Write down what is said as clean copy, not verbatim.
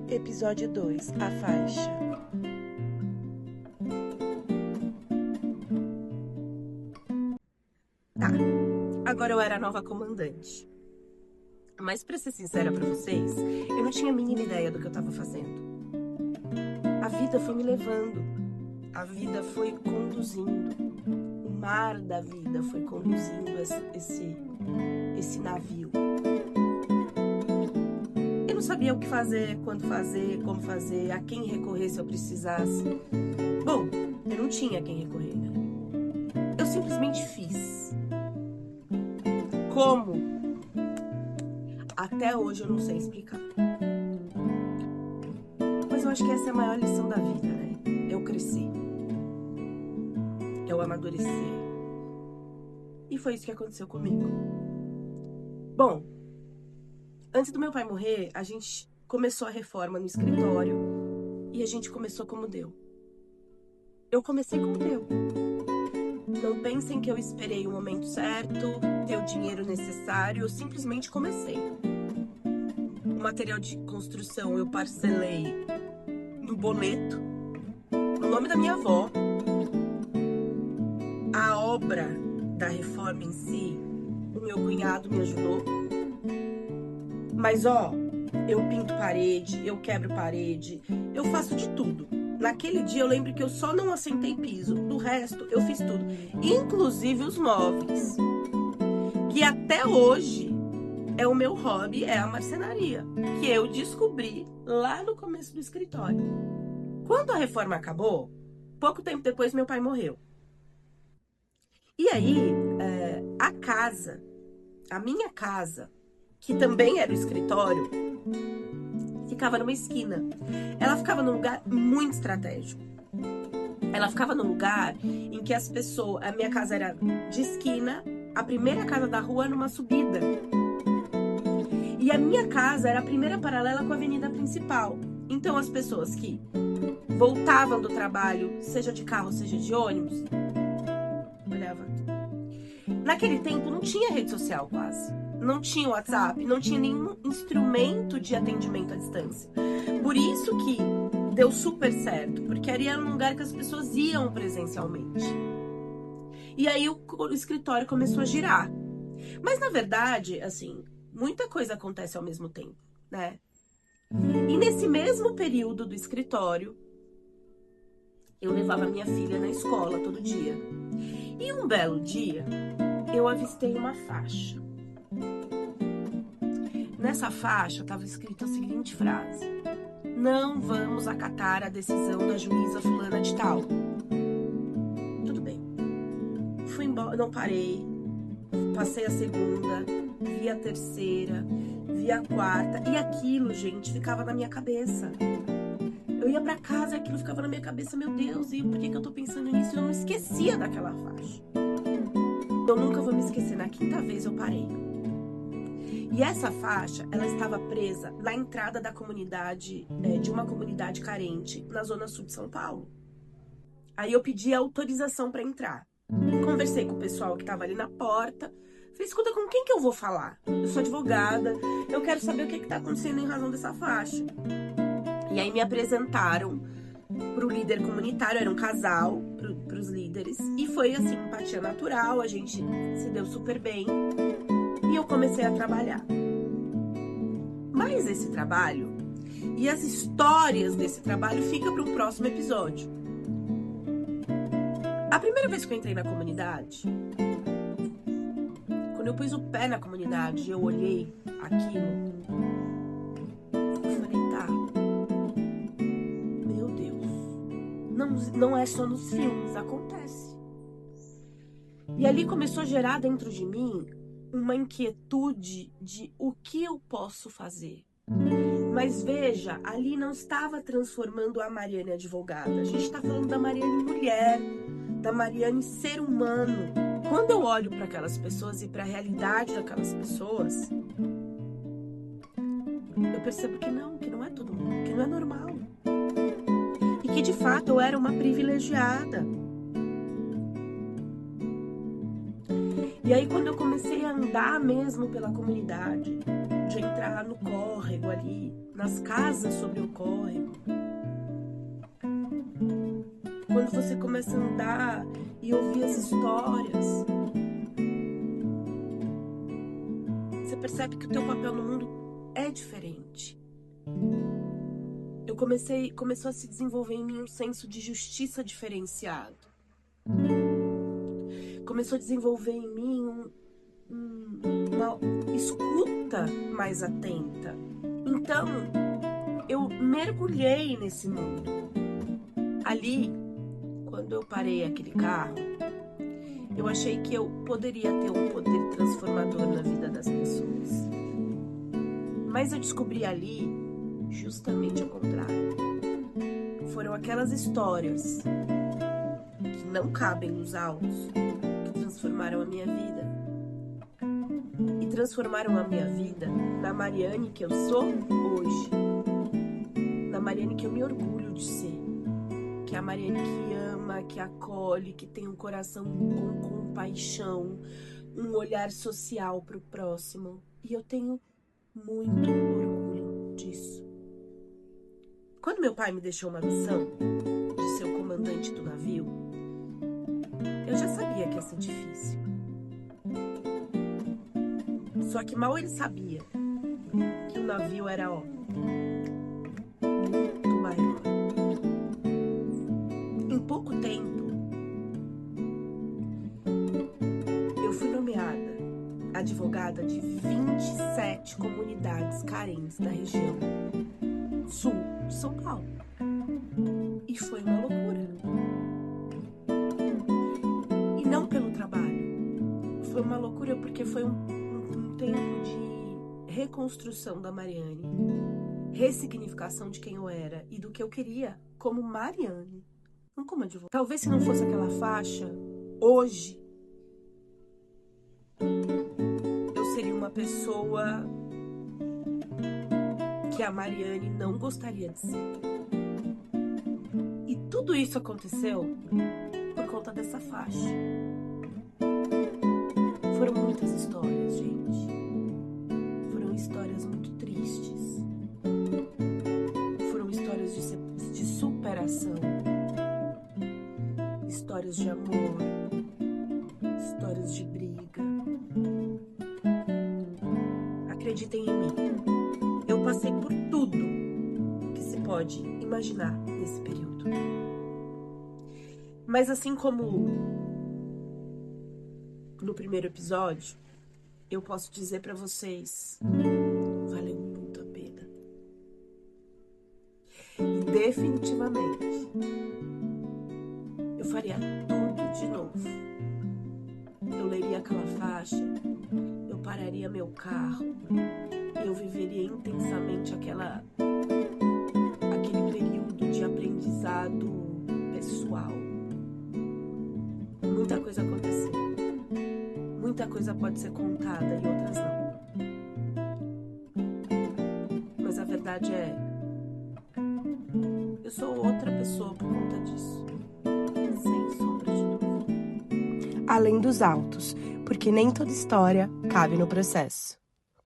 Episódio 2, a faixa. Tá, agora eu era a nova comandante. Mas pra ser sincera pra vocês, eu não tinha a mínima ideia do que eu tava fazendo. A vida foi me levando, a vida foi conduzindo, o mar da vida foi conduzindo esse navio. Eu não sabia o que fazer, quando fazer, como fazer, a quem recorrer se eu precisasse. Bom, eu não tinha a quem recorrer, né? Eu simplesmente fiz. Como? Até hoje eu não sei explicar. Mas eu acho que essa é a maior lição da vida, né? Eu crescer. Eu amadurecer. E foi isso que aconteceu comigo. Bom, antes do meu pai morrer, a gente começou a reforma no escritório e a gente começou como deu. Eu comecei como deu. Não pensem que eu esperei o momento certo, ter o dinheiro necessário, eu simplesmente comecei. O material de construção eu parcelei no boleto, no nome da minha avó. A obra da reforma em si, o meu cunhado me ajudou. Mas eu pinto parede, eu quebro parede, eu faço de tudo. Naquele dia eu lembro que eu só não assentei piso, do resto eu fiz tudo. Inclusive os móveis, que até hoje é o meu hobby, é a marcenaria, que eu descobri lá no começo do escritório. Quando a reforma acabou, pouco tempo depois meu pai morreu. E aí, a minha casa, que também era o escritório, ficava numa esquina. Ela ficava num lugar muito estratégico. Ela ficava num lugar em que as pessoas... A minha casa era de esquina, a primeira casa da rua numa subida. E a minha casa era a primeira paralela com a avenida principal. Então as pessoas que voltavam do trabalho, seja de carro, seja de ônibus, olhava. Naquele tempo não tinha rede social quase. Não tinha WhatsApp, não tinha nenhum instrumento de atendimento à distância. Por isso que deu super certo, porque ali era um lugar que as pessoas iam presencialmente. E aí o escritório começou a girar. Mas na verdade, assim, muita coisa acontece ao mesmo tempo, né? E nesse mesmo período do escritório, eu levava minha filha na escola todo dia. E um belo dia, eu avistei uma faixa. Nessa faixa estava escrita a seguinte frase: não vamos acatar a decisão da juíza fulana de tal. Tudo bem. Fui embora, não parei. Passei a segunda, vi a terceira, vi a quarta. E aquilo, gente, ficava na minha cabeça. Eu ia pra casa e aquilo ficava na minha cabeça. Meu Deus, e por que eu tô pensando nisso? Eu não esquecia daquela faixa. Eu nunca vou me esquecer. Na quinta vez eu parei. E essa faixa, ela estava presa na entrada da comunidade, de uma comunidade carente, na zona sul de São Paulo. Aí eu pedi autorização para entrar. Conversei com o pessoal que estava ali na porta. Falei, escuta, com quem que eu vou falar? Eu sou advogada, eu quero saber o que está acontecendo em razão dessa faixa. E aí me apresentaram para o líder comunitário, era um casal, para os líderes. E foi assim, empatia natural, a gente se deu super bem. E eu comecei a trabalhar. Mas esse trabalho e as histórias desse trabalho fica para um próximo episódio. A primeira vez que eu entrei na comunidade, quando eu pus o pé na comunidade, eu olhei aquilo, eu falei, tá, meu Deus, não é só nos filmes, acontece. E ali começou a gerar dentro de mim uma inquietude de o que eu posso fazer. Mas veja, ali não estava transformando a Mariane advogada. A gente está falando da Mariane mulher, da Mariane ser humano. Quando eu olho para aquelas pessoas e para a realidade daquelas pessoas, eu percebo que não é todo mundo, que não é normal. E que de fato eu era uma privilegiada. E aí, quando eu comecei a andar mesmo pela comunidade, de entrar no córrego ali, nas casas sobre o córrego, quando você começa a andar e ouvir as histórias, você percebe que o teu papel no mundo é diferente. Começou a se desenvolver em mim um senso de justiça diferenciado. Começou a desenvolver em mim uma escuta mais atenta. Então, eu mergulhei nesse mundo. Ali, quando eu parei aquele carro, eu achei que eu poderia ter um poder transformador na vida das pessoas. Mas eu descobri ali justamente o contrário. Foram aquelas histórias que não cabem nos autos que transformaram a minha vida. E transformaram a minha vida na Mariane que eu sou hoje. Na Mariane que eu me orgulho de ser. Que é a Mariane que ama, que acolhe, que tem um coração com compaixão, um olhar social para o próximo. E eu tenho muito orgulho disso. Quando meu pai me deixou uma missão de ser o comandante do navio, eu já sabia que ia ser difícil. Só que mal ele sabia que o navio era, muito maior. Em pouco tempo, eu fui nomeada advogada de 27 comunidades carentes da região sul de São Paulo. E foi uma loucura. E não pelo trabalho. Foi uma loucura porque foi um tempo de reconstrução da Mariane, ressignificação de quem eu era e do que eu queria como Mariane, não como advogada. Talvez se não fosse aquela faixa, hoje eu seria uma pessoa que a Mariane não gostaria de ser. E tudo isso aconteceu por conta dessa faixa. Foram muitas histórias, gente. Foram histórias muito tristes. Foram histórias de superação. Histórias de amor. Histórias de briga. Acreditem em mim. Eu passei por tudo que se pode imaginar nesse período. Mas assim como no primeiro episódio, eu posso dizer pra vocês, valeu muito a pena. E definitivamente, eu faria tudo de novo. Eu leria aquela faixa, eu pararia meu carro, eu viveria intensamente aquele período de aprendizado pessoal. Muita coisa aconteceu. Muita coisa pode ser contada e outras não. Mas a verdade é, eu sou outra pessoa por conta disso. Sem sombra de dúvida. Além dos autos, porque nem toda história cabe no processo.